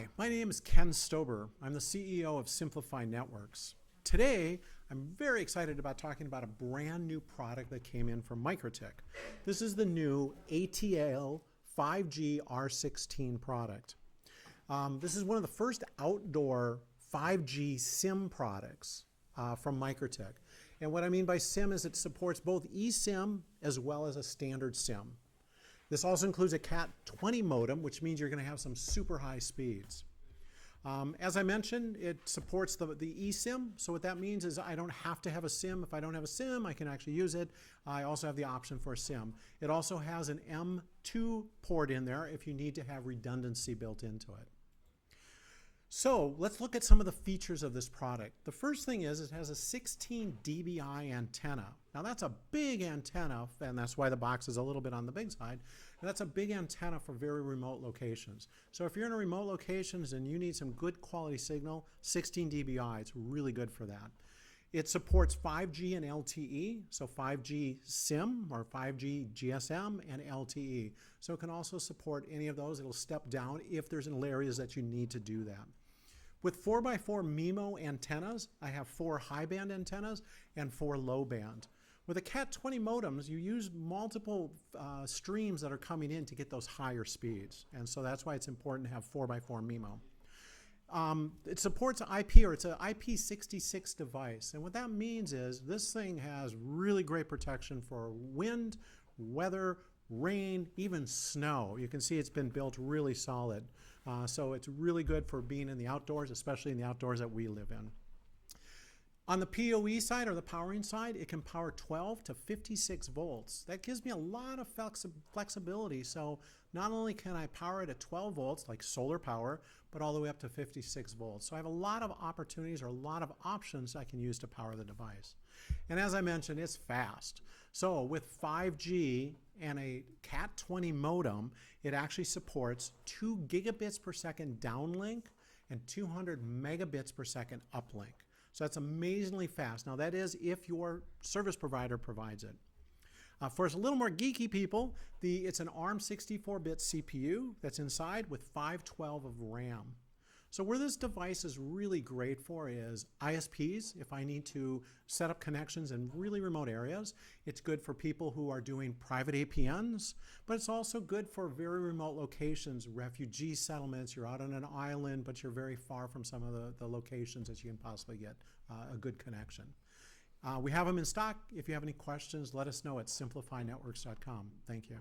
Hi, my name is Ken Stober. I'm the CEO of Simplifi Networks. Today, I'm very excited about talking about a brand new product that came in from MikroTik. This is the new ATL 5G R16 product. This is one of the first outdoor 5G SIM products from MikroTik. And what I mean by SIM is it supports both eSIM as well as a standard SIM. This also includes a Cat 20 modem, which means you're going to have some super high speeds. As I mentioned, it supports the eSIM. So what that means is I don't have to have a SIM. If I don't have a SIM, I can actually use it. I also have the option for a SIM. It also has an M2 port in there if you need to have redundancy built into it. So let's look at some of the features of this product. The first thing is it has a 16 dBi antenna. Now that's a big antenna, and that's why the box is a little bit on the big side. And that's a big antenna for very remote locations. So if you're in a remote locations and you need some good quality signal, 16 dBi, it's really good for that. It supports 5G and LTE, so 5G SIM or 5G GSM and LTE. So it can also support any of those. It'll step down if there's areas that you need to do that. With 4x4 MIMO antennas, I have 4 high band antennas and 4 low band. With the Cat 20 modems, you use multiple streams that are coming in to get those higher speeds. And so that's why it's important to have 4x4 MIMO. It supports IP, or it's an IP66 device. And what that means is this thing has really great protection for wind, weather, rain, even snow. You can see it's been built really solid. So it's really good for being in the outdoors, especially in the outdoors that we live in. On the PoE side, or the powering side, it can power 12 to 56 volts. That gives me a lot of flexibility. So not only can I power it at 12 volts, like solar power, but all the way up to 56 volts. So I have a lot of opportunities or a lot of options I can use to power the device. And as I mentioned, it's fast. So with 5G and a Cat 20 modem, it actually supports 2 gigabits per second downlink and 200 megabits per second uplink. So that's amazingly fast. Now that is if your service provider provides it. For us a little more geeky people, it's an ARM 64-bit CPU that's inside with 512 of RAM. So where this device is really great for is ISPs. If I need to set up connections in really remote areas, it's good for people who are doing private APNs, but it's also good for very remote locations, refugee settlements. You're out on an island, but you're very far from some of the locations that you can possibly get a good connection. We have them in stock. If you have any questions, let us know at simplifinetworks.com. Thank you.